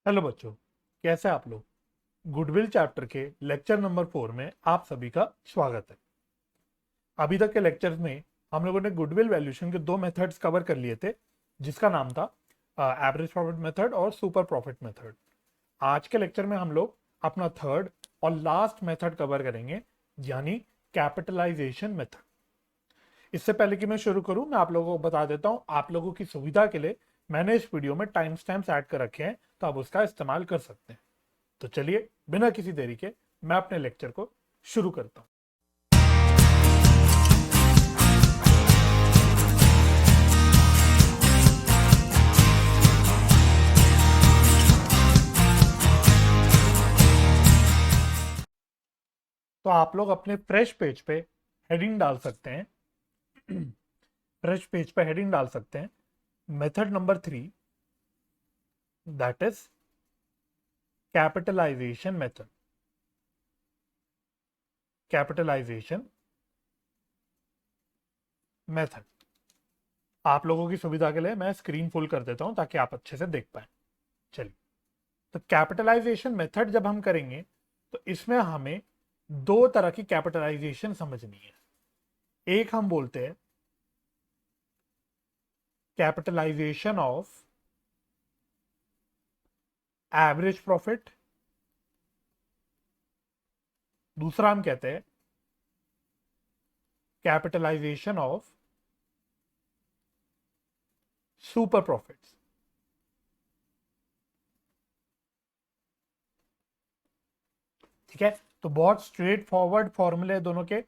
Hello बच्चों, कैसे आप लोग। गुडविल चैप्टर के लेक्चर नंबर 4 में आप सभी का स्वागत है। अभी तक के लेक्चर्स में हम लोगों ने गुडविल वैल्यूएशन के दो मेथड्स कवर कर लिए थे, जिसका नाम था एवरेज प्रॉफिट मेथड और सुपर प्रॉफिट मेथड। आज के लेक्चर में हम लोग अपना थर्ड और लास्ट मेथड कवर करेंगे, यानी कैपिटलाइजेशन मेथड। इससे पहले कि मैं शुरू करूं, मैं आप लोगों को बता देता हूं, आप लोगों की सुविधा के लिए मैंने इस वीडियो में टाइम स्टैम्प्स ऐड कर रखे हैं, तो आप उसका इस्तेमाल कर सकते हैं। तो चलिए बिना किसी देरी के मैं अपने लेक्चर को शुरू करता हूं। तो आप लोग अपने फ्रेश पेज पे हेडिंग डाल सकते हैं। फ्रेश पेज पे हेडिंग डाल सकते हैं, method number 3, that is capitalization method. Capitalization method. आप लोगों की सुविधा के लिए मैं स्क्रीन फुल कर देता हूं ताकि आप अच्छे से देख पाए। चलिए, तो कैपिटलाइजेशन मेथड जब हम करेंगे तो इसमें हमें दो तरह की कैपिटलाइजेशन समझनी है। एक हम बोलते हैं कैपिटलाइजेशन ऑफ एवरेज प्रॉफिट, दूसरा हम कहते हैं कैपिटलाइजेशन ऑफ सुपर प्रॉफिट्स। ठीक है, तो बहुत स्ट्रेट फॉरवर्ड फॉर्मूले दोनों के,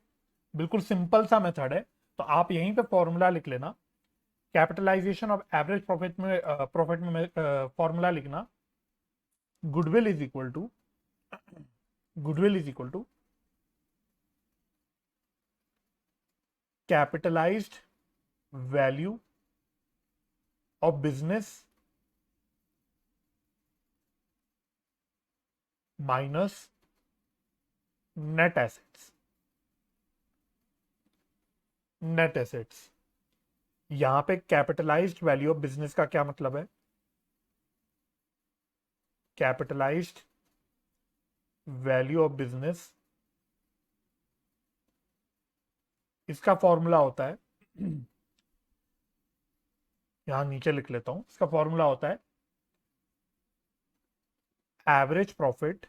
बिल्कुल सिंपल सा मेथड है। तो आप यहीं पे फॉर्मूला लिख लेना। कैपिटलाइजेशन ऑफ एवरेज प्रॉफिट में फॉर्मूला लिखना, goodwill is equal to goodwill is equal to capitalized value of business minus net assets. Net assets, यहां पे कैपिटलाइज्ड वैल्यू ऑफ बिजनेस का क्या मतलब है? कैपिटलाइज्ड वैल्यू ऑफ बिजनेस, इसका फॉर्मूला होता है, यहां नीचे लिख लेता हूं, इसका फॉर्मूला होता है average profit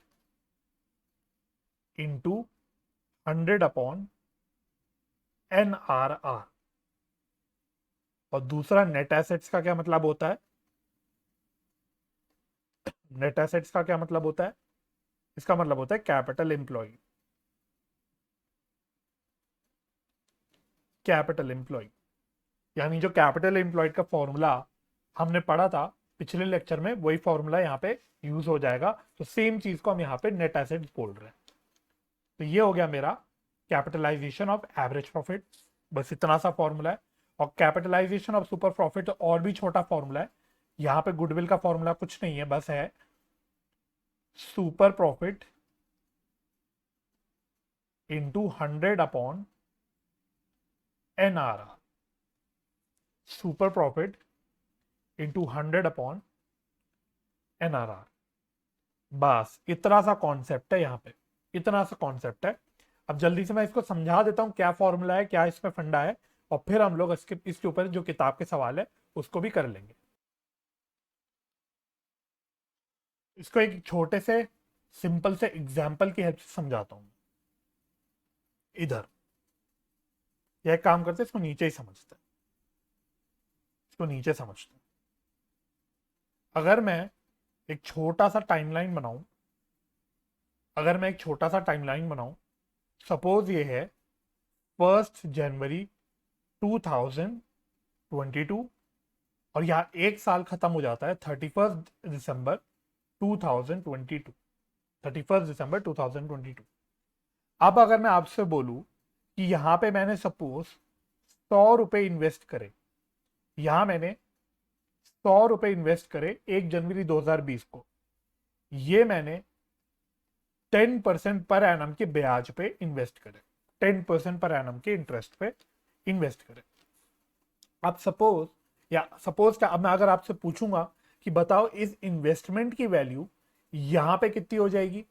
into 100 upon NRR। और दूसरा नेट एसेट्स का क्या मतलब होता है? नेट एसेट्स का क्या मतलब होता है? इसका मतलब होता है कैपिटल एम्प्लॉय। कैपिटल एम्प्लॉय, यानी जो कैपिटल एम्प्लॉयड का फॉर्मूला हमने पढ़ा था पिछले लेक्चर में, वही फॉर्मूला यहाँ पे यूज हो जाएगा। तो सेम चीज को हम यहाँ पे नेट एसेट्स बोल रहे हैं। तो ये हो गया मेरा कैपिटलाइजेशन ऑफ एवरेज प्रॉफिट, बस इतना सा फॉर्मूला है। और कैपिटलाइजेशन ऑफ सुपर प्रॉफिट और भी छोटा फॉर्मूला है। यहाँ पे गुडविल का फॉर्मूला कुछ नहीं है, बस है super profit into 100 upon NRR। Super profit into 100 upon NRR। बस इतना सा कॉन्सेप्ट है यहाँ पे, इतना सा कॉन्सेप्ट है। अब जल्दी से मैं इसको समझा देता हूँ क्या फॉर्मूला है, क्या इसमें फंडा है, और फिर हम लोग इसके ऊपर जो किताब के सवाल है उसको भी कर लेंगे। इसको एक छोटे से सिंपल से एग्जाम्पल की हेल्प से समझाता हूँ। इधर यह काम करते, इसको नीचे ही समझते हैं, इसको नीचे समझते हैं। अगर मैं एक छोटा सा टाइमलाइन बनाऊं, अगर मैं एक छोटा सा टाइमलाइन बनाऊं, सपोज ये है 1 जनवरी 2022, और यहाँ एक साल खत्म हो जाता है 31 दिसंबर 2022। 31 दिसंबर 2022। अब अगर मैं आपसे बोलूं कि यहां पे मैंने सपोज 100 रुपए इन्वेस्ट करे, यहां मैंने 100 रुपए इन्वेस्ट करे 1 जनवरी 2020 को, ये मैंने 10% पर एनम के ब्याज पे इन्वेस्ट करे, 10% पर एनम के इंटरेस्ट पे इन्वेस्ट करे। अब सपोज, या सपोज क्या, अब मैं अगर आपसे पूछूंगा कि बताओ इस इन्वेस्टमेंट की वैल्यू यहां पे कितनी हो जाएगी,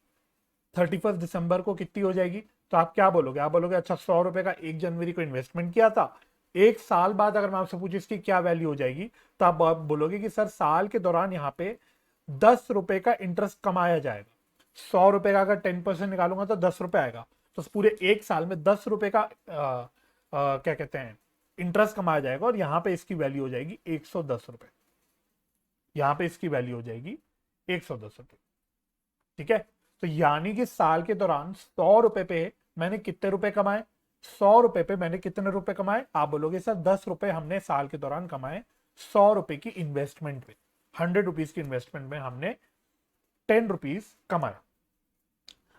31 दिसंबर को कितनी हो जाएगी। तो आप क्या बोलोगे, आप बोलोगे अच्छा 100 रुपए का 1 जनवरी को इन्वेस्टमेंट किया था, एक साल बाद अगर मैं आपसे पूछूं इसकी क्या वैल्यू हो जाएगी, तो आप बोलोगे कि सर साल के दौरान यहाँ पे 10 रुपए का इंटरेस्ट कमाया जाएगा। 100 रुपए का अगर 10% निकालूंगा तो 10 रुपए आएगा, तो पूरे एक साल में 10 रुपए का क्या कहते हैं इंटरेस्ट कमाया जाएगा, और यहाँ पे इसकी वैल्यू हो जाएगी 110 रुपए। यहाँ पे इसकी वैल्यू हो जाएगी 110 रुपए। ठीक है, तो यानी कि साल के दौरान 100 रुपए पे मैंने कितने रुपए कमाए, 100 रुपए पे मैंने कितने रुपए कमाए। आप बोलोगे सर 10 रुपए हमने साल के दौरान कमाए 100 रुपए की इन्वेस्टमेंट पे, 100 रुपीज की इन्वेस्टमेंट में हमने 10 रुपीज कमाया।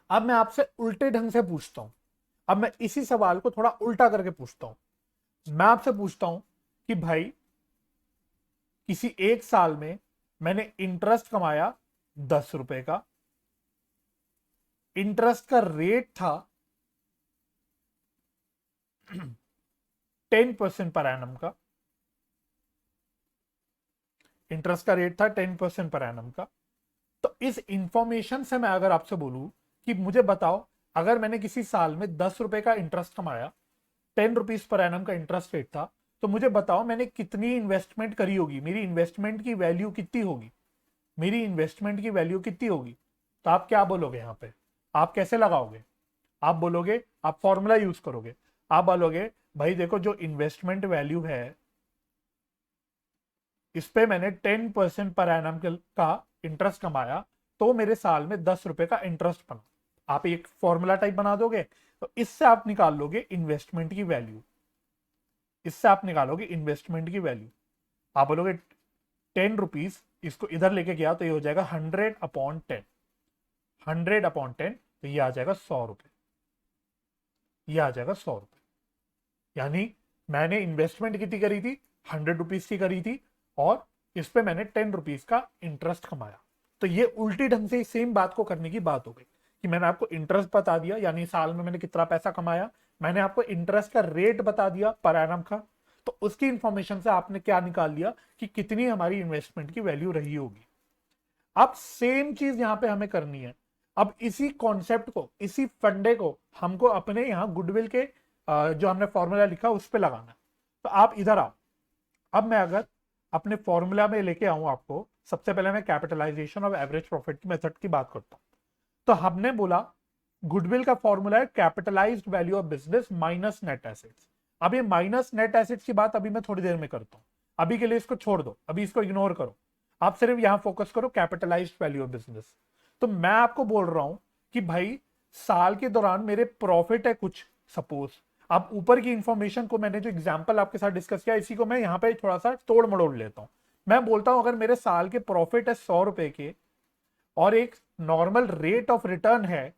अब मैं आपसे उल्टे ढंग से पूछता हूं, अब मैं इसी सवाल को थोड़ा उल्टा करके पूछता हूं। मैं आपसे पूछता हूं कि भाई किसी एक साल में मैंने इंटरेस्ट कमाया 10 रुपए का, इंटरेस्ट का रेट था 10% पर एनम का, इंटरेस्ट का रेट था 10% पर एनम का। तो इस इंफॉर्मेशन से मैं अगर आपसे बोलूं कि मुझे बताओ अगर मैंने किसी साल में 10 रुपए का इंटरेस्ट कमाया, 10 रुपीज पर एनम का इंटरेस्ट रेट था, तो मुझे बताओ मैंने कितनी इन्वेस्टमेंट करी होगी, मेरी इन्वेस्टमेंट की वैल्यू कितनी होगी, मेरी इन्वेस्टमेंट की वैल्यू कितनी होगी। तो आप क्या बोलोगे यहां पे, आप कैसे लगाओगे, आप बोलोगे आप फॉर्मूला यूज करोगे, आप बोलोगे भाई देखो जो इन्वेस्टमेंट वैल्यू है इस पे मैंने 10% पर एनम का इंटरेस्ट कमाया, तो मेरे साल में 10 रुपए का इंटरेस्ट बना। आप एक फॉर्मूला टाइप बना दोगे, तो इससे आप निकाल लोगे इन्वेस्टमेंट की वैल्यू, इससे आप निकालोगे इन्वेस्टमेंट की वैल्यू। आप बोलोगे 10 रुपीज, इसको इधर लेके गया तो ये हो जाएगा 100/10, 100/10, तो ये आ जाएगा 100 रुपए, ये आ जाएगा 100 रुपए। यानी मैंने इन्वेस्टमेंट कितनी करी थी, 100 रुपीज की करी थी, और इस पे मैंने 10 रुपीज का इंटरेस्ट कमाया। तो ये उल्टी ढंग से सेम बात को करने की बात हो गई कि मैंने आपको इंटरेस्ट बता दिया, यानी साल में मैंने कितना पैसा कमाया, मैंने आपको इंटरेस्ट का रेट बता दिया पर एनम का, तो उसकी इंफॉर्मेशन से आपने क्या निकाल लिया कि कितनी हमारी इन्वेस्टमेंट की वैल्यू रही होगी। अब सेम चीज यहां पे हमें करनी है। अब इसी कॉन्सेप्ट को, इसी फंडे को हमको अपने यहां गुडविल के जो हमने फॉर्मूला लिखा उस पर लगाना है। तो आप इधर आओ, अब मैं अगर अपने फॉर्मूला में लेके आऊं आपको, सबसे पहले मैं कैपिटलाइजेशन ऑफ एवरेज प्रॉफिट की मेथड की बात करता हूं। तो हमने बोला गुडविल का फॉर्मूला है capitalised value of business minus net assets. अब ये माइनस नेट एसेट्स की बात अभी मैं थोड़ी देर में करता हूं, अभी के लिए इसको छोड़ दो, अभी इसको इग्नोर करो, आप सिर्फ यहां फोकस करो कैपिटलाइज्ड वैल्यू ऑफ बिजनेस। तो मैं आपको बोल रहा हूं कि भाई साल के दौरान मेरे प्रॉफिट है कुछ, सपोज अब ऊपर की इंफॉर्मेशन को मैंने जो एग्जांपल आपके साथ डिस्कस किया इसी को मैं यहां पे थोड़ा सा तोड़ मड़ोड़ लेता हूं। मैं बोलता हूं अगर मेरे साल के प्रॉफिट है 100 रुपए के, और एक नॉर्मल रेट ऑफ रिटर्न है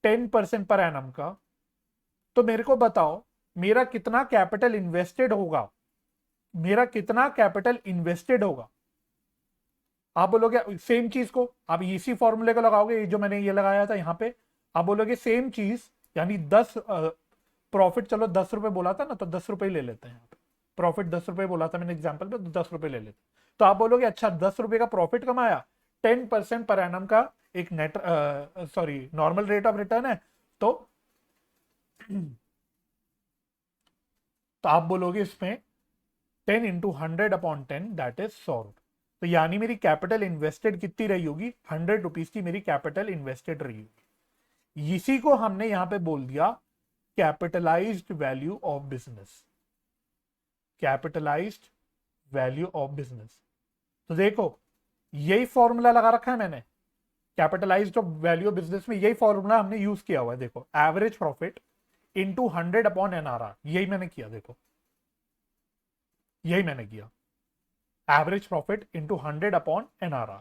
10% पर एनम का, तो मेरे को बताओ मेरा कितना कैपिटल इन्वेस्टेड होगा, मेरा कितना कैपिटल इन्वेस्टेड होगा। आप बोलोगे सेम चीज को आप इसी फॉर्मूले को लगाओगे जो मैंने ये लगाया था यहां पे, आप बोलोगे सेम चीज, यानी 10 प्रॉफिट, चलो 10 रुपए बोला था ना तो 10 रुपए ले लेते हैं, यहाँ पे प्रॉफिट 10 रुपए बोला था मैंने एग्जाम्पल पे, तो 10 रुपए ले लेते। तो आप बोलोगे अच्छा 10 रुपए का प्रॉफिट कमाया, 10% पर एनम का एक net normal rate of return है, तो आप बोलोगे इसमें 10 × 100/10 दैट इज 100 रुपए। तो यानी मेरी कैपिटल इन्वेस्टेड कितनी रही होगी, 100 रुपीज की मेरी कैपिटल इन्वेस्टेड रही होगी। इसी को हमने यहां पे बोल दिया capitalised value of business, capitalized value of business. तो देखो यही फॉर्मूला लगा रखा है मैंने, कैपिटलाइज्ड वैल्यू ऑफ बिजनेस में यही फॉर्मूला हमने यूज किया हुआ है। देखो एवरेज प्रॉफिट इंटू 100/NRR, यही मैंने किया, देखो यही मैंने किया, एवरेज प्रॉफिट इंटू 100/NRR।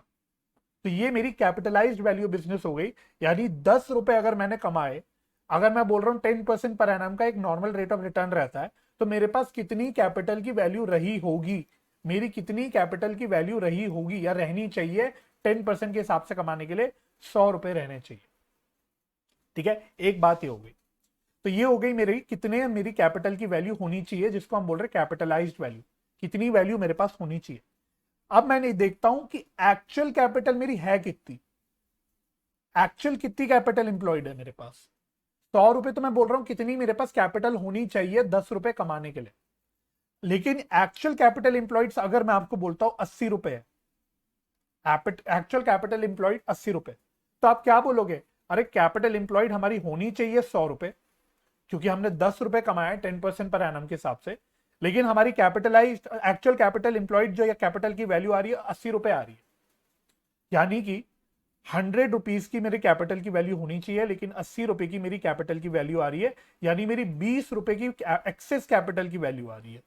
तो ये मेरी कैपिटलाइज्ड वैल्यू बिजनेस हो गई। यानी 10 रुपए अगर मैंने कमाए, अगर मैं बोल रहा हूं 10% पर एनम का एक नॉर्मल रेट ऑफ रिटर्न रहता है, तो मेरे पास कितनी कैपिटल की वैल्यू रही होगी, मेरी कितनी कैपिटल की वैल्यू रही होगी या रहनी चाहिए 10% के हिसाब से कमाने के लिए 100 रुपए रहने चाहिए। ठीक है, एक बात ये हो गई। तो ये हो गई मेरी कितने मेरी कैपिटल की वैल्यू होनी चाहिए, जिसको हम बोल रहे हैं कैपिटलाइज्ड वैल्यू, कितनी वैल्यू मेरे पास होनी चाहिए। अब मैंने देखता हूं कि एक्चुअल कैपिटल मेरी है कितनी, एक्चुअल कितनी कैपिटल इंप्लॉयड है मेरे पास। 100 रुपए तो मैं बोल रहा हूं कितनी मेरे पास कैपिटल होनी चाहिए 10 रुपए कमाने के लिए, लेकिन एक्चुअल कैपिटल इंप्लॉयड अगर मैं आपको बोलता हूं 80 रुपए है, एक्चुअल कैपिटल इंप्लॉयड 80 रुपए, तो आप क्या बोलोगे, अरे कैपिटल इंप्लॉयड हमारी होनी चाहिए 100 रुपए, क्योंकि हमने 10 रुपए कमाया 10% पर एनम के हिसाब से, लेकिन हमारी कैपिटलाइज एक्चुअल कैपिटल इंप्लॉयड जो या कैपिटल की वैल्यू आ रही है 80 रुपए आ रही है। यानी कि 100 रुपीज की मेरे कैपिटल की वैल्यू होनी चाहिए, लेकिन 80 रुपए की मेरी कैपिटल की वैल्यू आ रही है, यानी मेरी 20 रुपए की एक्सेस कैपिटल की वैल्यू आ रही है।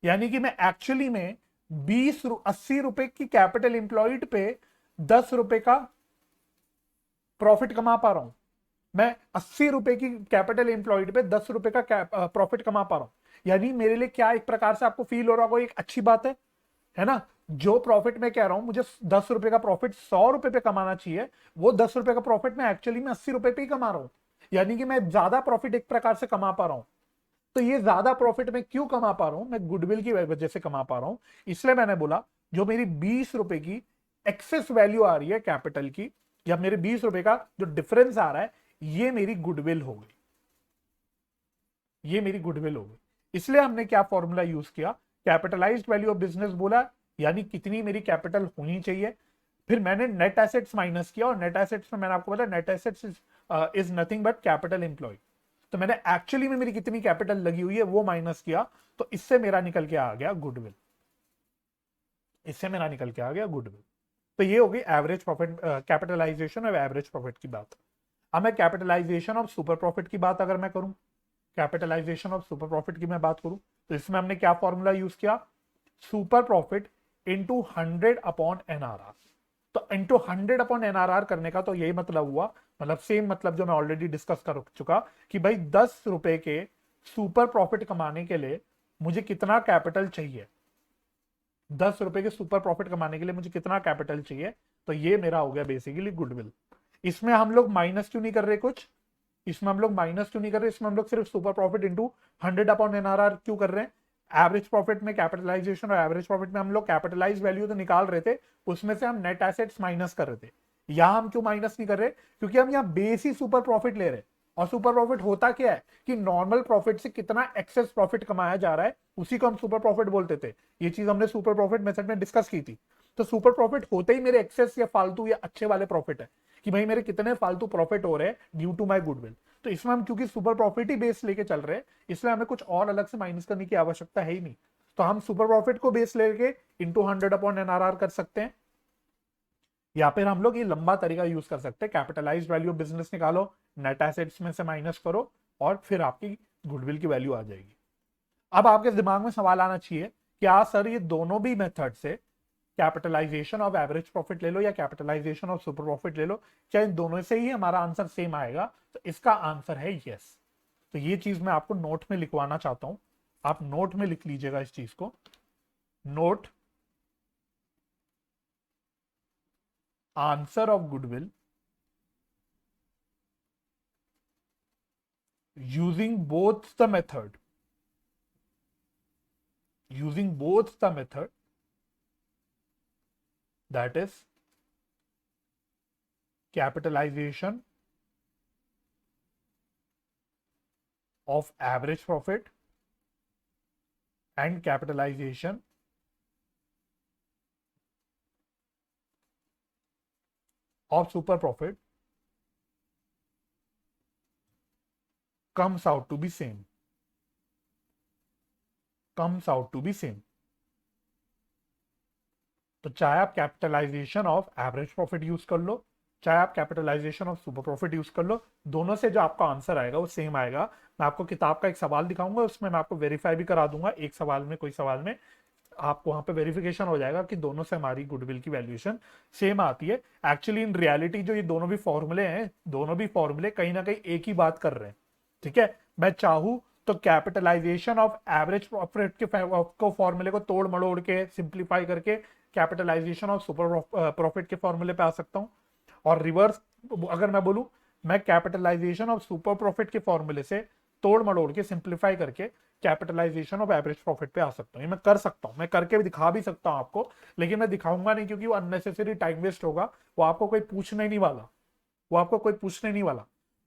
यानी कि मैं एक्चुअली में 80 रुपए की कैपिटल इंप्लॉयड पे 10 रुपए का प्रॉफिट कमा पा रहा हूं। मैं 80 रुपए की कैपिटल एम्प्लॉयड पे 10 रुपए का प्रॉफिट कमा पा रहा हूं। यानी मेरे लिए क्या एक प्रकार से आपको फील हो रहा होगा एक अच्छी बात है ना। जो प्रॉफिट मैं कह रहा हूं मुझे 10 रुपए का प्रॉफिट 100 रुपए पे कमाना चाहिए, वो 10 रुपए का प्रॉफिट मैं एक्चुअली में 80 रुपए पे ही कमा रहा हूं। यानी कि मैं ज्यादा प्रॉफिट एक प्रकार से कमा पा रहा हूं। तो ये ज्यादा प्रॉफिट मैं क्यों कमा पा रहा हूं, मैं गुडविल की वजह से कमा पा रहा हूं। इसलिए मैंने बोला जो मेरी 20 रुपए की एक्सेस वैल्यू आ रही है कैपिटल की, या मेरे 20 रुपए का जो डिफरेंस आ रहा है, ये मेरी गुडविल हो गई, ये मेरी गुडविल हो गई। इसलिए हमने क्या फॉर्मूला यूज किया, कैपिटलाइज्ड वैल्यू ऑफ बिजनेस बोला, यानी कितनी मेरी कैपिटल होनी चाहिए। फिर मैंने नेट एसेट्स माइनस किया, और नेट एसेट्स में मैंने आपको बताया net assets is nothing but capital employ. तो मैंने एक्चुअली में मेरी कितनी कैपिटल लगी हुई है वो माइनस किया, तो इससे मेरा निकल के आ गया गुडविल, इससे मेरा निकल के आ गया गुडविल। तो ये हो गई एवरेज प्रॉफिट, कैपिटलाइजेशन और एवरेज प्रॉफिट की बात। अब मैं कैपिटलाइजेशन ऑफ सुपर प्रॉफिट की बात अगर मैं करूं, कैपिटलाइजेशन ऑफ सुपर प्रॉफिट की मैं बात करूं, तो इसमें हमने क्या फॉर्मूला यूज किया, सुपर प्रॉफिट इंटू 100/NRR। तो इंटू 100/NRR करने का तो यही मतलब हुआ, मतलब सेम मतलब जो मैं ऑलरेडी डिस्कस कर चुका, कि भाई 10 रुपए के सुपर प्रॉफिट कमाने के लिए मुझे कितना कैपिटल चाहिए, 10 रुपए के सुपर प्रॉफिट कमाने के लिए मुझे कितना कैपिटल चाहिए। तो ये मेरा हो गया बेसिकली गुडविल। इसमें हम लोग माइनस क्यों नहीं कर रहे कुछ, इसमें हम लोग माइनस क्यों नहीं कर रहे, इसमें हम लोग सिर्फ सुपर प्रॉफिट इंटू 100/NRR क्यों कर रहे हैं। एवरेज प्रॉफिट में कैपिटलाइजेशन और एवरेज प्रॉफिट में हम लोग कैपिटलाइज वैल्यू तो निकाल रहे थे, उसमें से हम नेट एसेट्स माइनस कर रहे थे। यहां हम क्यों माइनस नहीं कर रहे, क्योंकि हम यहाँ बेस ही सुपर प्रॉफिट ले रहे हैं। और सुपर प्रॉफिट होता क्या है कि नॉर्मल प्रॉफिट से कितना एक्सेस प्रॉफिट कमाया जा रहा है, उसी को हम सुपर प्रॉफिट बोलते थे। ये चीज हमने सुपर प्रॉफिट मेथड में डिस्कस की थी। तो सुपर प्रॉफिट होते ही मेरे एक्सेस या फालतू या अच्छे वाले प्रॉफिट है, कि भाई मेरे कितने फालतू प्रॉफिट हो रहे हैं ड्यू टू माई गुडविल। तो इसमें हम क्योंकि सुपर प्रॉफिट ही बेस लेके चल रहे हैं, इसलिए हमें कुछ और अलग से माइनस करने की आवश्यकता है ही नहीं। तो हम सुपर प्रॉफिट को बेस लेके इंटू 100/NRR कर सकते हैं, या फिर हम लोग ये लंबा तरीका यूज कर सकते हैं, कैपिटलाइज्ड वैल्यू ऑफ बिजनेस निकालो, नेट एसेट्स में से माइनस करो, और फिर आपकी गुडविल की वैल्यू आ जाएगी। अब आपके दिमाग में सवाल आना चाहिए, क्या सर ये दोनों भी मेथड से, कैपिटलाइजेशन ऑफ एवरेज प्रॉफिट ले लो या कैपिटलाइजेशन ऑफ सुपर प्रॉफिट ले लो, क्या इन दोनों से ही हमारा आंसर सेम आएगा। तो इसका आंसर है यस। तो ये चीज मैं आपको नोट में लिखवाना चाहता हूं, आप नोट में लिख लीजिएगा इस चीज को, note answer of goodwill using both the method, using both the method, that is capitalization of average profit and capitalization of super profit comes out to be same, comes out to be same। तो चाहे आप capitalization of average profit use कर लो, चाहे आप capitalization of super profit use कर लो, दोनों से जो आपका आंसर आएगा वो सेम आएगा। मैं आपको किताब का एक सवाल दिखाऊंगा, उसमें मैं आपको वेरीफाई भी करा दूंगा, एक सवाल में, कोई सवाल में आपको वहां पे वेरिफिकेशन हो जाएगा कि दोनों से हमारी गुडविल की वैल्यूएशन सेम आती है। एक्चुअली इन रियलिटी जो ये दोनों भी फॉर्मूले हैं, दोनों भी फॉर्मूले कहीं ना कहीं एक ही बात कर रहे हैं। ठीक है, मैं चाहूं तो कैपिटलाइजेशन ऑफ एवरेज प्रॉफिट के को फॉर्मूले को तोड़ मड़ोड़ के सिंप्लीफाई करके कैपिटलाइजेशन ऑफ सुपर प्रॉफिट के फॉर्मूले पे आ सकता हूं, और रिवर्स अगर मैं बोलूं, मैं कैपिटलाइजेशन ऑफ सुपर प्रॉफिट के फॉर्मूले से तोड़ मड़ोड़ के सिंप्लीफाई करके कैपिटलाइजेशन ऑफ एवरेज प्रॉफिट पे आ सकता हूँ। ये मैं कर सकता हूँ, मैं करके भी दिखा भी सकता हूँ आपको, लेकिन मैं दिखाऊंगा नहीं क्योंकि वो अननेसेसरी टाइम वेस्ट होगा। वो आपको कोई पूछने नहीं वाला, वो आपको कोई पूछने नहीं वाला।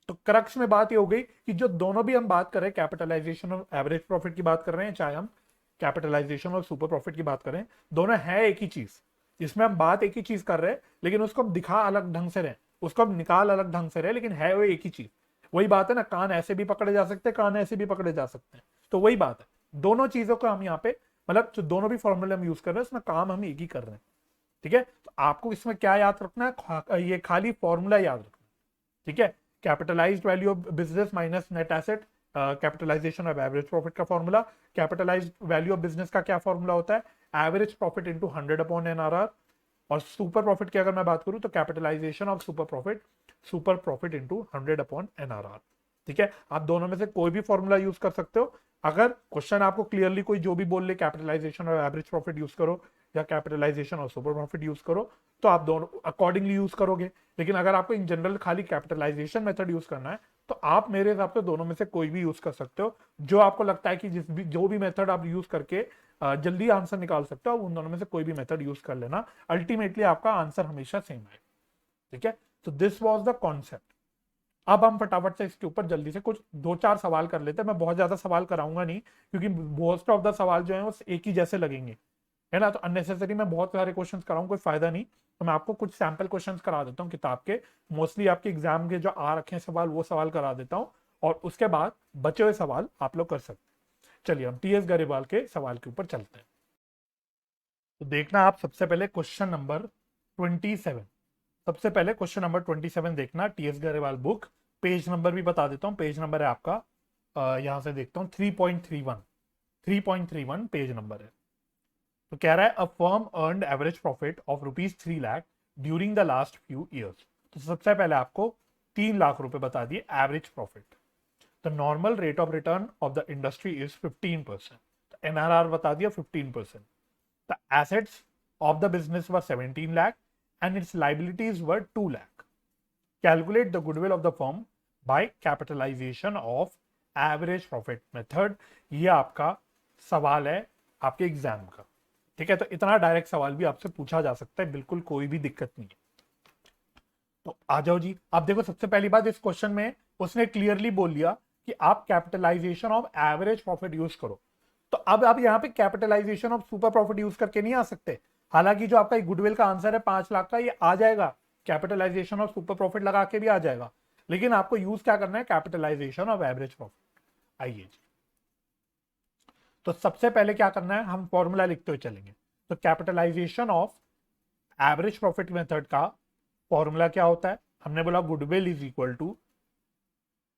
तो क्रक्स में बात ये हो गई कि जो दोनों भी हम बात कर रहे हैं, कैपिटलाइजेशन और एवरेज प्रॉफिट की बात कर रहे हैं, चाहे हम कैपिटलाइजेशन और सुपर प्रॉफिट की बात करें, दोनों है एक ही चीज। इसमें हम बात एक ही चीज कर रहे हैं, लेकिन उसको हम दिखा अलग ढंग से रहे, उसको हम निकाल अलग ढंग से रहे, लेकिन है वो एक ही चीज। वही बात है ना, कान ऐसे भी पकड़े जा सकते हैं, कान ऐसे भी पकड़े जा सकते हैं। तो वही बात है, दोनों चीजों को हम यहाँ पे, मतलब जो दोनों भी फॉर्मूले हम यूज कर रहे हैं, उसमें काम हम एक ही कर रहे हैं। ठीक है, तो आपको इसमें क्या याद रखना है, ये खाली फॉर्मूला याद रखना। ठीक है, capitalised value of business minus net asset, capitalization of average profit का formula. Capitalized value of business का क्या फॉर्मूला होता है, एवरेज प्रॉफिट इंटू 100/NRR। और सुपर प्रॉफिट की अगर मैं बात करूं तो capitalisation of super profit into 100/NRR। ठीक है, आप दोनों में से कोई भी फॉर्मूला यूज कर सकते हो। अगर क्वेश्चन आपको क्लियरली कोई जो भी बोल ले, कैपिटलाइजेशन और एवरेज प्रॉफिट यूज करो या कैपिटलाइजेशन और सुपर प्रॉफिट यूज करो, तो आप दोनों अकॉर्डिंगली यूज करोगे। लेकिन अगर आपको इन जनरल खाली कैपिटलाइजेशन मेथड यूज करना है, तो आप मेरे हिसाब से दोनों में से कोई भी यूज कर सकते हो। जो आपको लगता है कि जो भी मेथड आप यूज करके जल्दी आंसर निकाल सकते हो, उन दोनों में से कोई भी मेथड यूज कर लेना, अल्टीमेटली आपका आंसर हमेशा सेम है। ठीक है, तो दिस वाज द कॉन्सेप्ट। अब हम फटाफट से इसके ऊपर जल्दी से कुछ 2-4 सवाल कर लेते हैं। मैं बहुत ज्यादा सवाल कराऊंगा नहीं, क्योंकि मोस्ट ऑफ द सवाल जो है वो एक ही जैसे लगेंगे, है ना। तो अननेसेसरी मैं बहुत सारे क्वेश्चन कराऊं, कोई फायदा नहीं। तो मैं आपको कुछ सैंपल क्वेश्चंस करा देता हूं किताब के, मोस्टली आपके एग्जाम के जो आ रखे हैं सवाल, वो सवाल करा देता हूं, और उसके बाद बचे हुए सवाल आप लोग कर सकते हैं। चलिए हम टीएस गरेवाल के सवाल के ऊपर चलते हैं। तो देखना आप सबसे पहले क्वेश्चन नंबर 27। सबसे पहले क्वेश्चन नंबर 27 देखना, TS Grewal book. Page number भी बता देता हूँ, पेज नंबर है आपका, यहां से देखता हूँ 3.31, 3.31 पेज नंबर है। तो कह रहा है a firm earned average profit of ₹3 lakh during the last few years. तो सबसे पहले आपको 3 लाख रुपए बता दिए average profit. The normal rate of return of the industry is 15%। तो एनआरआर बता दिया 15%। The assets of the business were 17 lakh and its liabilities were 2 lakh. Calculate the goodwill of the firm by capitalisation of average profit method. ये आपका सवाल है आपके exam का। ठीक है, तो इतना डायरेक्ट सवाल भी आपसे पूछा जा सकता है, बिल्कुल कोई भी दिक्कत नहीं है। तो आ जाओ जी। आप देखो, सबसे पहली बात इस क्वेश्चन में उसने क्लियरली बोल दिया कि आप capitalization of average profit use करो। तो अब आप यहाँ पे capitalization of super profit use करके नहीं आ सकते। हालांकि जो आपका गुडविल का आंसर है 5 लाख का, ये आ जाएगा, कैपिटलाइजेशन ऑफ सुपर प्रॉफिट लगा के भी आ जाएगा। लेकिन आपको यूज क्या करना है, कैपिटलाइजेशन ऑफ एवरेज प्रॉफिट। आइए जी, तो सबसे पहले क्या करना है, हम फॉर्मूला लिखते हुए चलेंगे। तो capitalisation of average profit method का फॉर्मूला क्या होता है, हमने बोला goodwill is equal to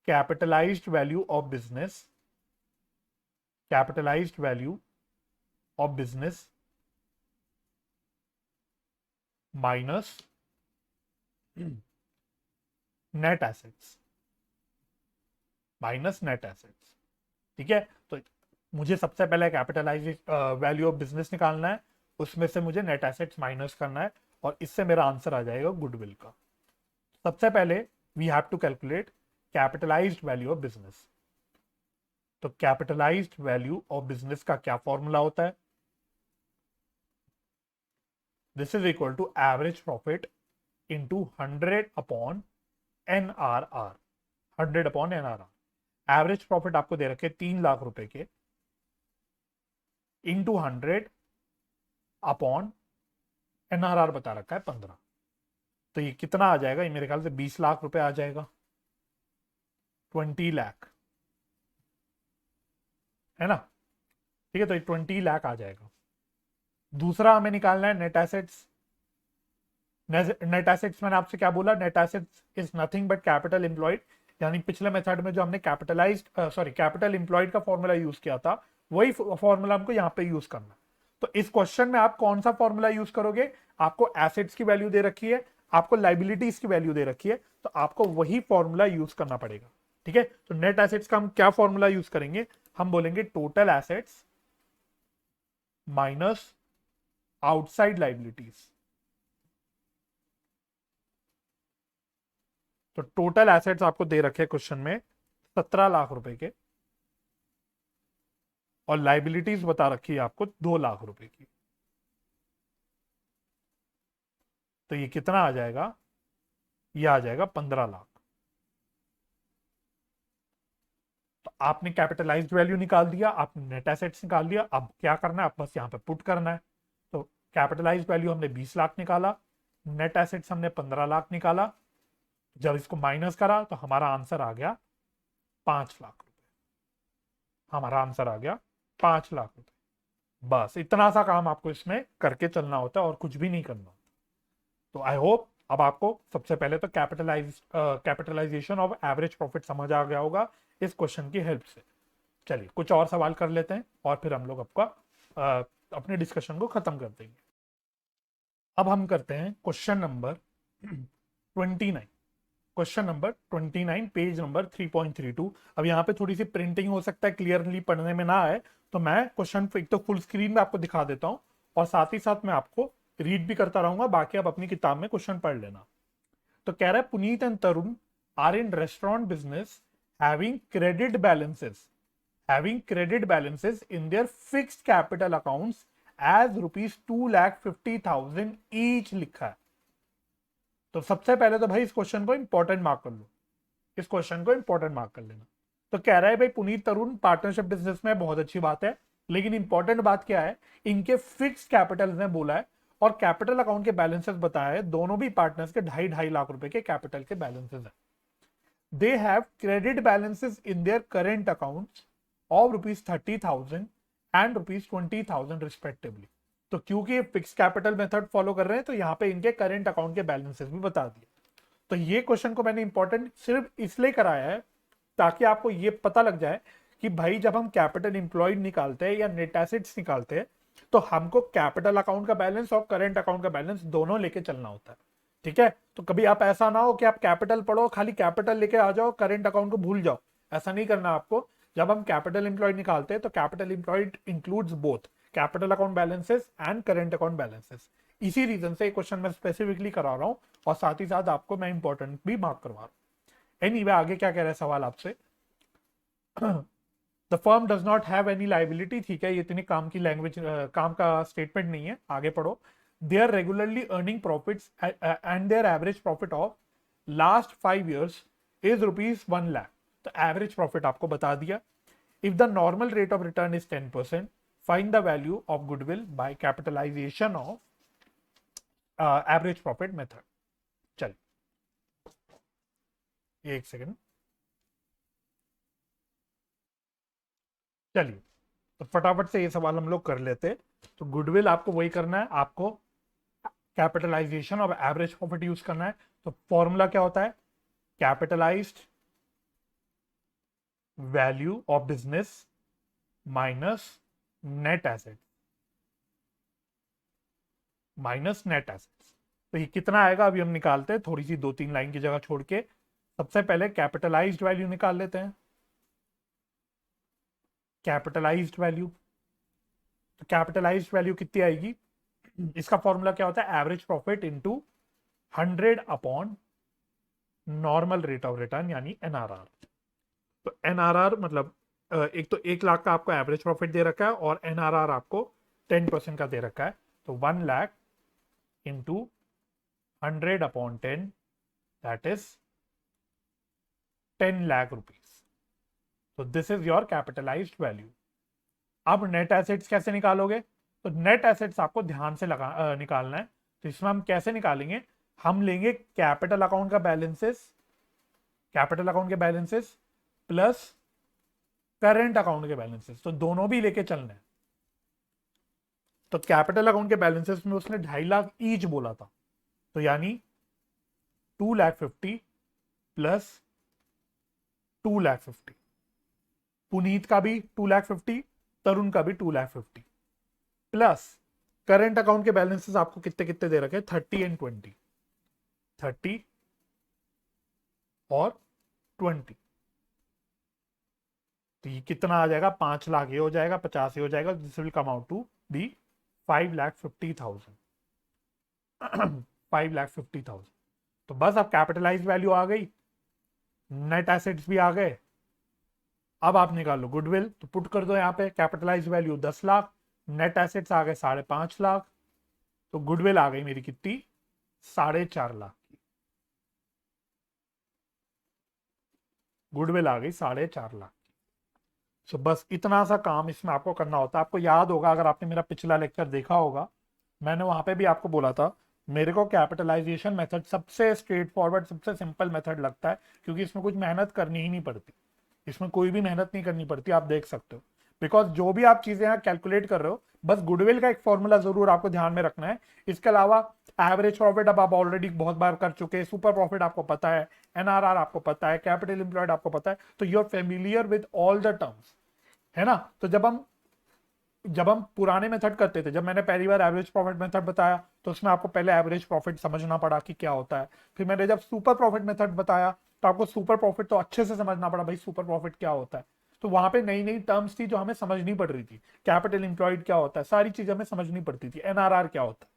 capitalized value of business, capitalized value of business minus net assets, minus net assets. ठीक है, तो मुझे सबसे पहले कैपिटलाइज वैल्यू ऑफ बिजनेस निकालना है, उसमें से मुझे नेट एसेट्स माइनस करना है, और इससे मेरा आंसर आ जाएगा गुडविल का। सबसे पहले we have to calculate capitalised value of business. तो कैपिटलाइज्ड वैल्यू ऑफ बिजनेस का क्या फॉर्मूला होता है, this is equal to average profit into 100/NRR, 100/NRR। Average profit आपको दे रखे 3 लाख रुपए के, इंटू 100/NRR बता रखा है 15। तो ये कितना आ जाएगा, ये मेरे ख्याल से 20 लाख रुपए आ जाएगा, 20 लाख, है ना। ठीक है, तो ये 20 लाख आ जाएगा। दूसरा हमें निकालना है नेट एसेट्स। नेट एसेट्स मैंने आपसे क्या बोला, net assets is nothing but capital employed. यानी पिछले मेथड में जो हमने कैपिटल एम्प्लॉयड का फॉर्मूला यूज किया था, वही फॉर्मूला हमको यहाँ पे यूज करना है। तो इस क्वेश्चन में आप कौन सा फॉर्मूला यूज करोगे, आपको एसेट्स की वैल्यू दे रखी है, आपको लाइबिलिटीज की वैल्यू दे रखी है, तो आपको वही फॉर्मूला यूज करना पड़ेगा। ठीक है, तो नेट एसेट्स का हम क्या फॉर्मूला यूज करेंगे, हम बोलेंगे total assets minus outside liabilities. तो टोटल एसेट्स आपको दे रखे क्वेश्चन में 17 लाख रुपए के, और लाइबिलिटीज बता रखी है आपको 2 लाख रुपए की। तो ये कितना आ जाएगा, ये आ जाएगा 15 लाख। तो आपने कैपिटलाइज्ड वैल्यू निकाल दिया, आपने नेट एसेट्स निकाल दिया। अब क्या करना है, आप बस यहाँ पे पुट करना है। तो कैपिटलाइज्ड वैल्यू हमने 20 लाख निकाला, नेट एसेट्स हमने 15 लाख निकाला। जब इसको माइनस करा तो हमारा आंसर आ गया 5 लाख रुपए। हमारा आंसर आ गया 5 लाख रुपए। बस इतना सा काम आपको इसमें करके चलना होता है और कुछ भी नहीं करना होता। तो आई होप अब आपको सबसे पहले तो कैपिटलाइजेशन ऑफ एवरेज प्रॉफिट समझ आ गया होगा इस क्वेश्चन की हेल्प से। चलिए कुछ और सवाल कर लेते हैं और फिर हम लोग आपका अपने डिस्कशन को खत्म कर देंगे। अब हम करते हैं question number 29। Question number 29 page number 3.32। अब यहाँ पे थोड़ी सी प्रिंटिंग हो सकता है क्लियरली पढ़ने में ना आए, तो मैं क्वेश्चन एक तो फुल स्क्रीन में आपको दिखा देता हूँ और साथ ही साथ मैं आपको रीड भी करता रहूंगा, बाकी आप अपनी किताब में क्वेश्चन पढ़ लेना। तो कह रहा है Puneet and Tarun are in restaurant business having credit balances in their fixed capital accounts as ₹2,50,000 each लिखा है। तो सबसे पहले तो भाई इस क्वेश्चन को इंपॉर्टेंट मार्क कर लो, इस क्वेश्चन को इंपॉर्टेंट मार्क कर लेना। तो कह रहा है भाई पुनीत तरुण पार्टनरशिप बिजनेस में, बहुत अच्छी बात है, लेकिन इंपॉर्टेंट बात क्या है, इनके फिक्स्ड कैपिटल ने बोला है और कैपिटल अकाउंट के बैलेंसेस बताया है। दोनों भी पार्टनर्स के 2.5 लाख रुपए के कैपिटल के बैलेंसेस है। They have credit balances in there current accounts of ₹30,000 and ₹20,000 respectively. तो क्योंकि फिक्स कैपिटल मेथड फॉलो कर रहे हैं तो यहाँ पे इनके करेंट अकाउंट के बैलेंसेस भी बता दिए। तो ये क्वेश्चन को मैंने इंपॉर्टेंट सिर्फ इसलिए कराया है ताकि आपको ये पता लग जाए कि भाई जब हम कैपिटल इंप्लॉयड निकालते हैं या नेट एसेट्स निकालते हैं तो हमको कैपिटल अकाउंट का बैलेंस और करेंट अकाउंट का बैलेंस दोनों लेके चलना होता है। ठीक है, तो कभी आप ऐसा ना हो कि आप कैपिटल पढ़ो खाली कैपिटल लेके आ जाओ, करेंट अकाउंट को भूल जाओ, ऐसा नहीं करना आपको। जब हम कैपिटल इंप्लॉयड निकालते हैं तो capital employed includes both capital account balances and current account balances. इसी रीजन से क्वेश्चन मैं स्पेसिफिकली करा रहा हूं और साथ ही साथ आपको मैं इंपॉर्टेंट भी मार्क करवा रहा हूं। एनीवे आगे क्या कह रहा है सवाल आपसे, the firm does not have any liability. ठीक है, ये इतनी काम की लैंग्वेज, काम का स्टेटमेंट नहीं है, आगे पढ़ो। They are regularly earning profits and their average profit of last 5 years is ₹1 lakh. तो एवरेज प्रॉफिट आपको बता दिया। If the normal rate of return is 10%, find the value of goodwill by capitalisation of average profit method. चलिए एक second, चलिए तो फटाफट से ये सवाल हम लोग कर लेते हैं। तो गुडविल आपको वही करना है, आपको capitalisation of average profit use करना है। तो फॉर्मूला क्या होता है, capitalised value of business minus net asset, minus net assets. तो ये कितना आएगा अभी हम निकालते हैं, थोड़ी सी 2-3 लाइन की जगह छोड़ के। सबसे पहले कैपिटलाइज्ड वैल्यू निकाल लेते हैं, कैपिटलाइज्ड वैल्यू। तो कैपिटलाइज्ड वैल्यू कितनी आएगी, इसका फॉर्मूला क्या होता है, average profit into 100 upon normal rate of return यानी एनआरआर। तो एनआरआर मतलब एक तो 1 लाख का आपको एवरेज प्रॉफिट दे रखा है और एनआरआर आपको 10% का दे रखा है। तो 1 lakh into 100 upon 10 that is 10 lakh rupees. तो this is your capitalized value. अब नेट एसेट्स कैसे निकालोगे, तो नेट एसेट्स आपको ध्यान से निकालना है। तो इसमें हम कैसे निकालेंगे, हम लेंगे कैपिटल अकाउंट का बैलेंसेस, कैपिटल अकाउंट के बैलेंसेस प्लस करेंट अकाउंट के बैलेंसेस, तो दोनों भी लेके चलना है। तो कैपिटल अकाउंट के बैलेंसेस में उसने 2.5 लाख ईच बोला था, तो यानी 2,50,000 प्लस 2,50,000। पुनीत का भी 2,50,000, तरुण का भी 2,50,000 प्लस करेंट अकाउंट के बैलेंसेस आपको कितने कितने दे रखे, 30 एंड 20, 30 और 20। तो ये कितना आ जाएगा, 5 लाख ये हो जाएगा, 50 ये हो जाएगा। This will come out to be 5,50,000, 5,50,000। तो बस अब कैपिटलाइज वैल्यू आ गई, नेट एसेट्स भी आ गए, अब आप निकाल लो गुडविल, तो पुट कर दो यहाँ पे capitalize value 10 lakh, net assets आ गए 5.5 लाख, तो गुडविल आ गई मेरी कितनी, 4.5 लाख की। गुडविल आ गई 4.5 लाख की। सो बस इतना सा काम इसमें आपको करना होता है। आपको याद होगा, अगर आपने मेरा पिछला लेक्चर देखा होगा, मैंने वहां पे भी आपको बोला था मेरे को कैपिटलाइजेशन मेथड सबसे स्ट्रेट फॉरवर्ड, सबसे सिंपल मेथड लगता है, क्योंकि इसमें कुछ मेहनत करनी ही नहीं पड़ती। इसमें कोई भी मेहनत नहीं करनी पड़ती, आप देख सकते हो। बिकॉज जो भी आप चीजें यहाँ कैलकुलेट कर रहे हो, बस गुडविल का एक फॉर्मूला जरूर आपको ध्यान में रखना है। इसके अलावा एवरेज प्रॉफिट अब आप ऑलरेडी बहुत बार कर चुके हैं, सुपर प्रॉफिट आपको पता है, एनआरआर आपको पता है, कैपिटल एम्प्लॉयड आपको पता है, तो you are familiar with all the terms, है ना। तो जब हम पुराने मेथड करते थे, जब मैंने पहली बार एवरेज प्रॉफिट मेथड बताया, तो उसमें आपको पहले एवरेज प्रॉफिट समझना पड़ा कि क्या होता है। फिर मैंने जब सुपर प्रॉफिट मेथड बताया, तो आपको सुपर प्रॉफिट तो अच्छे से समझना पड़ा, भाई सुपर प्रॉफिट क्या होता है। तो वहां पे नई नई टर्म्स थी जो हमें समझनी पड़ रही थी, कैपिटल इंप्लॉयड क्या होता है, सारी चीजें हमें समझनी पड़ती थी, एनआरआर क्या होता है।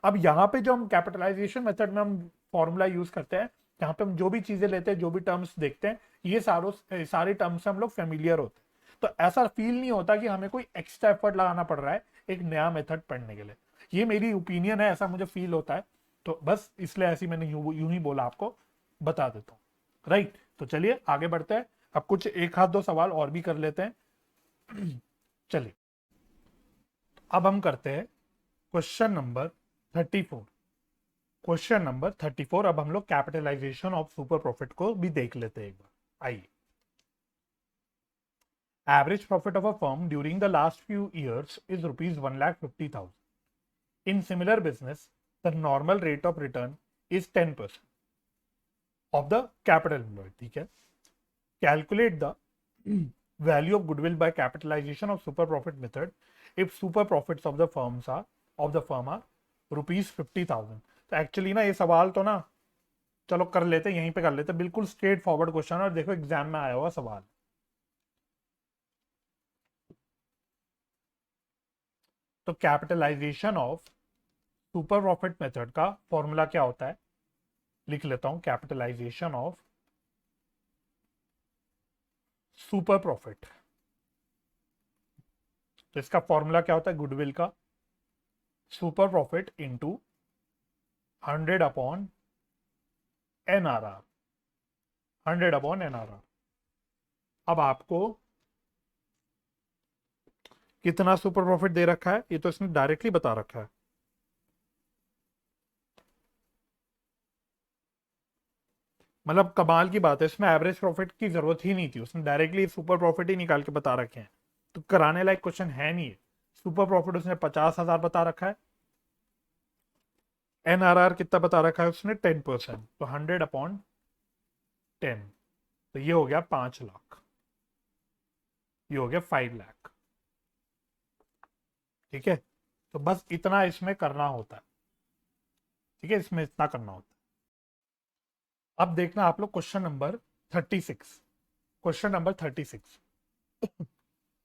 अब यहाँ पे जो हम कैपिटलाइजेशन मेथड में हम फॉर्मूला यूज करते हैं, यहाँ पे हम जो भी चीजें लेते हैं, जो भी टर्म्स देखते हैं, ये सारे टर्म्स से हम लोग फेमिलियर होते हैं। तो ऐसा फील नहीं होता कि हमें कोई एक्स्ट्रा एफर्ट लगाना पड़ रहा है एक नया मेथड पढ़ने के लिए। ये मेरी ओपिनियन है, ऐसा मुझे फील होता है। तो बस इसलिए ऐसी मैंने यूं ही बोला, आपको बता देता हूँ। राइट, तो चलिए आगे बढ़ते हैं। अब कुछ एक हाथ दो सवाल और भी कर लेते हैं। चलिए, अब हम करते हैं क्वेश्चन नंबर 34। क्वेश्चन नंबर 34, अब हम लोग कैपिटलाइजेशन ऑफ सुपर प्रॉफिट को भी देख लेते हैं एक बार, आइए। Average profit of a firm during the last few years is rupees 1,50,000. In similar business, the normal rate of return is 10% of the capital employed. ठीक है, calculate the value of goodwill by capitalization of super profit method if super profits of the firm are rupees 50,000. तो actually ना ये सवाल तो ना, चलो कर लेते हैं, यहीं पे कर लेते हैं, बिल्कुल स्ट्रेट फॉरवर्ड क्वेश्चन, और देखो एग्जाम में आया हुआ सवाल। तो capitalisation of super profit method का फॉर्मूला क्या होता है, लिख लेता हूं। कैपिटलाइजेशन ऑफ सुपर प्रॉफिट, तो इसका फॉर्मूला क्या होता है, गुडविल का super profit into 100 upon NRR, 100 upon NRR. अब आपको कितना सुपर प्रॉफिट दे रखा है, ये तो इसने डायरेक्टली बता रखा है। मतलब कमाल की बात है, इसमें एवरेज प्रॉफिट की जरूरत ही नहीं थी, उसने डायरेक्टली सुपर प्रॉफिट ही निकाल के बता रखे हैं। तो कराने लायक क्वेश्चन है नहीं है। सुपर प्रॉफिट उसने 50,000 बता रखा है, एनआरआर कितना बता रखा है उसने, 10%, तो 100 अपॉन 10, तो ये हो गया 5 लाख, ये हो गया 5 लाख। ठीक है, तो बस इतना इसमें करना होता है। ठीक है, इसमें इतना करना होता है। अब देखना आप लोग question number 36। Question number 36,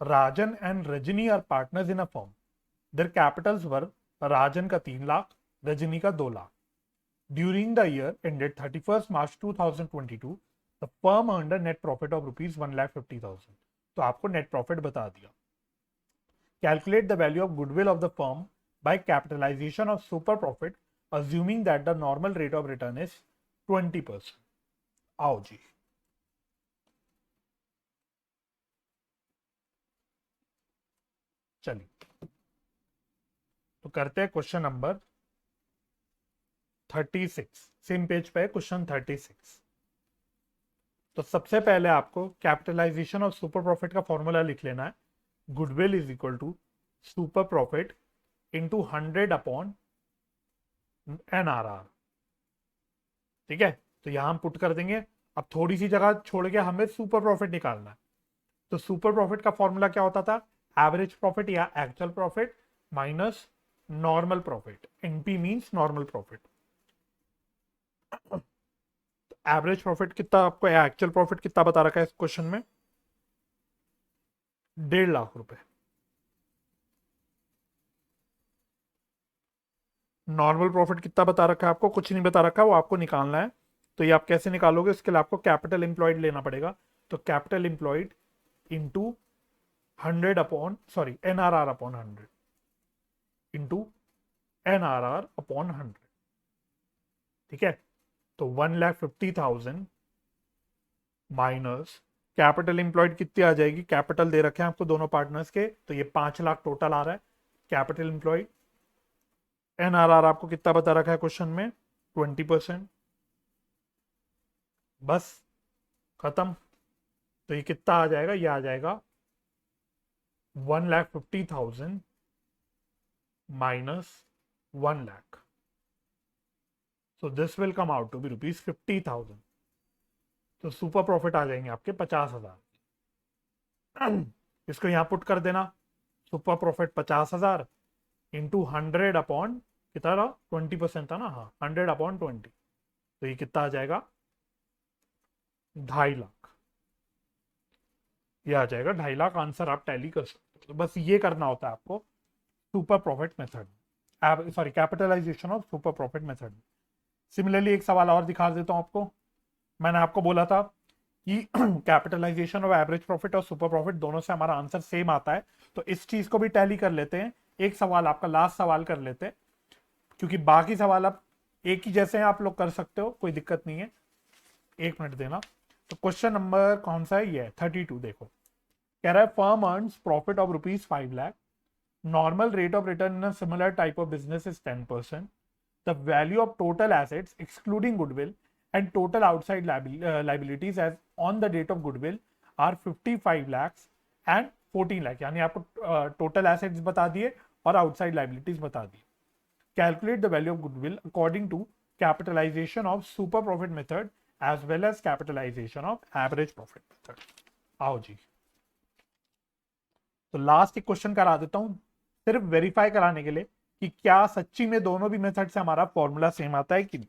Rajan and Rajni are partners in a firm, their capitals were, Rajan का 3 लाख, रजनी का 2 lakh. During the year ended 31 March 2022, the firm earned a net profit of rupees 1,50,000। तो आपको नेट प्रॉफिट बता दिया। Calculate the value of goodwill of the firm by capitalization of super profit, assuming that the normal rate of return is 20%. आओ जी, चलिए तो करते हैं question number 36। Same page पे क्वेश्चन 36। तो सबसे पहले आपको कैपिटलाइजेशन ऑफ सुपर प्रॉफिट का फॉर्मूला लिख लेना है। Goodwill is equal to super profit into 100 upon NRR. ठीक है, तो यहां हम पुट कर देंगे। अब थोड़ी सी जगह छोड़ के हमें सुपर प्रॉफिट निकालना है। तो सुपर प्रॉफिट का फॉर्मूला क्या होता था, एवरेज प्रॉफिट या actual profit minus normal profit, NP means normal profit. Average profit कितना, आपको एक्चुअल प्रॉफिट कितना बता रखा है इस क्वेश्चन में, 1.5 लाख रुपए। नॉर्मल प्रॉफिट कितना बता रखा है आपको, कुछ नहीं बता रखा, वो आपको निकालना है। तो ये आप कैसे निकालोगे, इसके लिए आपको कैपिटल एम्प्लॉयड लेना पड़ेगा। तो capital employed into 100 upon sorry NRR upon 100 into NRR upon 100। ठीक है, तो 1,50,000 माइनस कैपिटल एम्प्लॉयड कितनी आ जाएगी, कैपिटल दे रखे हैं आपको दोनों पार्टनर्स के, तो ये 5 लाख टोटल आ रहा है कैपिटल एम्प्लॉयड। NRR आपको कितना बता रखा है क्वेश्चन में, 20%। बस खत्म। तो ये कितना आ जाएगा, ये आ जाएगा 1,50,000 minus 1 lakh. So this will come out to be ₹50,000। तो सुपर प्रॉफिट आ जाएंगे आपके 50,000। इसको यहां पुट कर देना, सुपर प्रॉफिट 50,000 इंटू 100 अपॉन कितना रहा, 20% था ना, हाँ 100 अपॉन 20, तो ये कितना आ जाएगा 2.5 लाख। ये आ जाएगा 2.5 लाख। आंसर आप टैली कर सकते हो। तो बस ये करना होता है आपको super profit method, sorry capitalisation of super profit method. Similarly एक सवाल और दिखा देता हूं आपको। मैंने आपको बोला था कि कैपिटलाइजेशन ऑफ एवरेज प्रॉफिट और सुपर प्रॉफिट दोनों से हमारा आंसर सेम आता है, तो इस चीज को भी टैली कर लेते हैं। एक सवाल आपका लास्ट सवाल कर लेते हैं, क्योंकि बाकी सवाल आप एक ही जैसे हैं, आप लोग कर सकते हो, कोई दिक्कत नहीं है। 1 मिनट देना। तो क्वेश्चन नंबर कौन सा है, ये 32। देखो कह रहा है firm earns profit of ₹5 lakh, normal rate of return in similar type of business is 10%, the value of total assets excluding goodwill and total outside liabilities as on the date of goodwill are 55 lakhs and 14 lakh। यानी आपको total assets बता दिए और outside liabilities बता दी। Calculate the value of goodwill according to capitalization of super profit method as well as capitalization of average profit method. आओ जी, तो लास्ट एक क्वेश्चन करा देता हूं सिर्फ वेरीफाई कराने के लिए कि क्या सच्ची में दोनों भी मेथड से हमारा फॉर्मूला सेम आता है कि नहीं,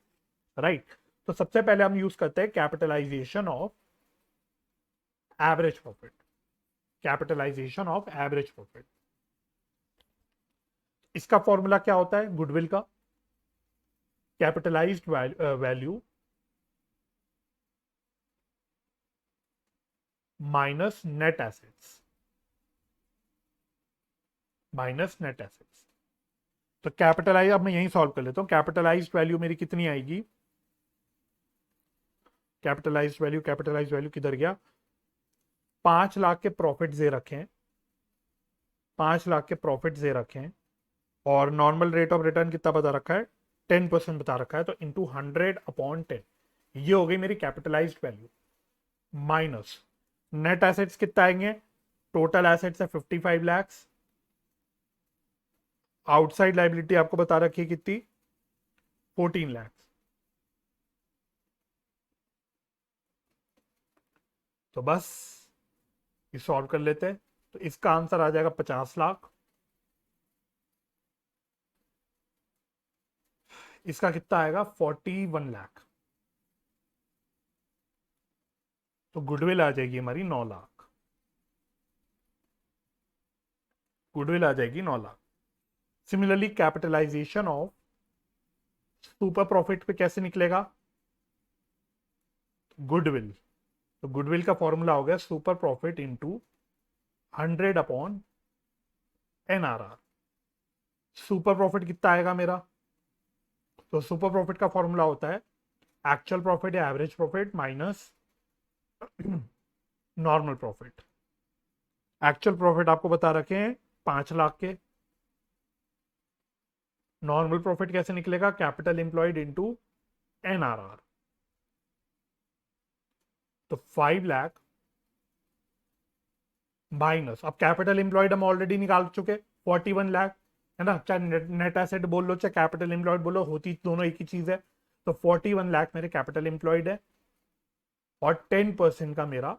राइट। तो सबसे पहले हम यूज करते हैं capitalisation of average profit. Capitalisation of average profit, इसका फॉर्मूला क्या होता है गुडविल का, capitalised value minus net assets, minus net assets. तो कैपिटलाइज, अब मैं यही सॉल्व कर लेता हूं। कैपिटलाइज्ड वैल्यू मेरी कितनी आएगी, कैपिटलाइज्ड वैल्यू किधर गया, 5 लाख के प्रॉफिट दे रखें, 5 लाख के प्रॉफिट दे रखें, और नॉर्मल रेट ऑफ रिटर्न कितना बता रखा है, 10% बता रखा है, तो इंटू 100 अपॉन 10, ये हो गई मेरी capitalised value. Minus net assets कितना आएंगे, टोटल एसेट्स है 55 लैक्स, आउटसाइड लाइबिलिटी आपको बता रखी है कितनी, 14 लैक्स। तो बस ये सॉल्व कर लेते हैं। तो इसका आंसर आ जाएगा 50 लाख। इसका कितना आएगा 41 लाख। तो गुडविल आ जाएगी हमारी 9 लाख। गुडविल आ जाएगी 9 lakh. Similarly capitalisation of super profit पे कैसे निकलेगा, गुडविल। तो गुडविल का फॉर्मूला हो गया super profit into 100 upon NRR। Super profit कितना आएगा मेरा, तो सुपर प्रॉफिट का फॉर्मूला होता है एक्चुअल प्रॉफिट या average profit minus normal profit. Actual profit आपको बता रखे हैं 5 लाख के, नॉर्मल प्रॉफिट कैसे निकलेगा, कैपिटल एम्प्लॉयड इंटू NRR। तो 5 लाख माइनस, अब कैपिटल एम्प्लॉयड हम ऑलरेडी निकाल चुके 41 लाख, है ना, चाहे नेट एसेट बोल लो चाहे कैपिटल एम्प्लॉयड बोलो, होती दोनों एक ही चीज है। तो 41 लाख मेरे कैपिटल एम्प्लॉयड है, और 10% का मेरा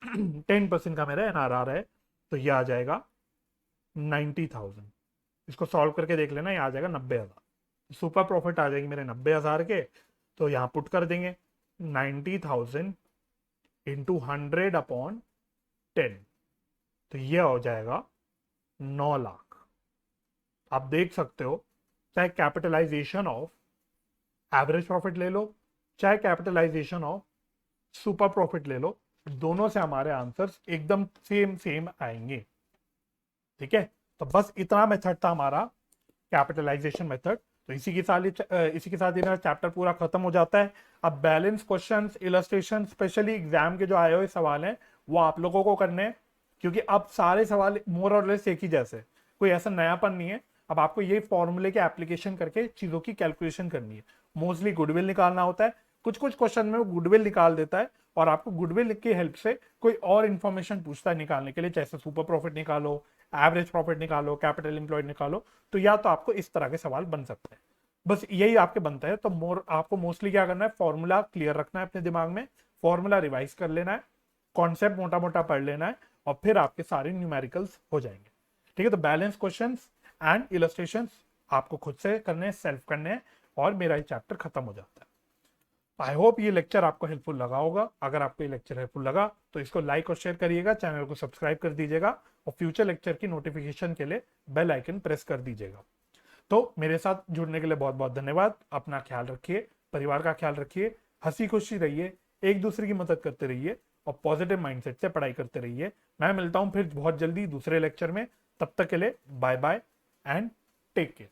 10% का मेरा NRR है, तो ये आ जाएगा 90,000। इसको सॉल्व करके देख लेना, ये आ जाएगा 90,000। सुपर प्रॉफिट आ जाएगी मेरे 90,000 के, तो यहाँ पुट कर देंगे 90,000 इंटू 100 अपॉन 10, तो ये हो जाएगा 9 लाख। आप देख सकते हो, चाहे कैपिटलाइजेशन ऑफ एवरेज प्रॉफिट ले लो चाहे कैपिटलाइजेशन ऑफ सुपर प्रॉफिट ले लो, दोनों से हमारे आंसर्स एकदम सेम सेम आएंगे। ठीक है, तो बस इतना मेथड था हमारा कैपिटलाइजेशन मेथड। तो इसी के साथ ही मेरा चैप्टर पूरा खत्म हो जाता है। अब balance questions, illustration, specially exam के जो आए हुए सवाल हैं वो आप लोगों को करने हैं, क्योंकि अब सारे सवाल मोर और लेस एक ही जैसे, कोई ऐसा नयापन नहीं है। अब आपको ये फॉर्मूले के एप्लीकेशन करके चीजों की कैलकुलेशन करनी है। मोस्टली गुडविल निकालना होता है, कुछ कुछ क्वेश्चन में वो गुडविल निकाल देता है और आपको गुडविल की हेल्प से कोई और इंफॉर्मेशन पूछता है निकालने के लिए, जैसे सुपर प्रॉफिट निकालो, एवरेज प्रॉफिट निकालो, कैपिटल एम्प्लॉयड निकालो। तो या तो आपको इस तरह के सवाल बन सकते हैं, बस यही आपके बनता है। तो आपको मोस्टली क्या करना है, फॉर्मूला क्लियर रखना है अपने दिमाग में, फॉर्मूला रिवाइज कर लेना है, कॉन्सेप्ट मोटा मोटा पढ़ लेना है, और फिर आपके सारे न्यूमेरिकल्स हो जाएंगे। ठीक है, तो बैलेंस क्वेश्चंस एंड इलस्ट्रेशंस आपको खुद से करने हैं, सेल्फ करने हैं, और मेरा ये चैप्टर खत्म हो जाता है। आई होप ये लेक्चर आपको हेल्पफुल लगा होगा। अगर आपको ये लेक्चर हेल्पफुल लगा तो इसको लाइक और शेयर करिएगा, चैनल को सब्सक्राइब कर दीजिएगा, और फ्यूचर लेक्चर की नोटिफिकेशन के लिए बेल आइकन प्रेस कर दीजिएगा। तो मेरे साथ जुड़ने के लिए बहुत बहुत धन्यवाद। अपना ख्याल रखिए, परिवार का ख्याल रखिए, हंसी खुशी रहिए, एक दूसरे की मदद करते रहिए, और पॉजिटिव माइंडसेट से पढ़ाई करते रहिए। मैं मिलता हूं फिर बहुत जल्दी दूसरे लेक्चर में। तब तक के लिए bye bye and take care.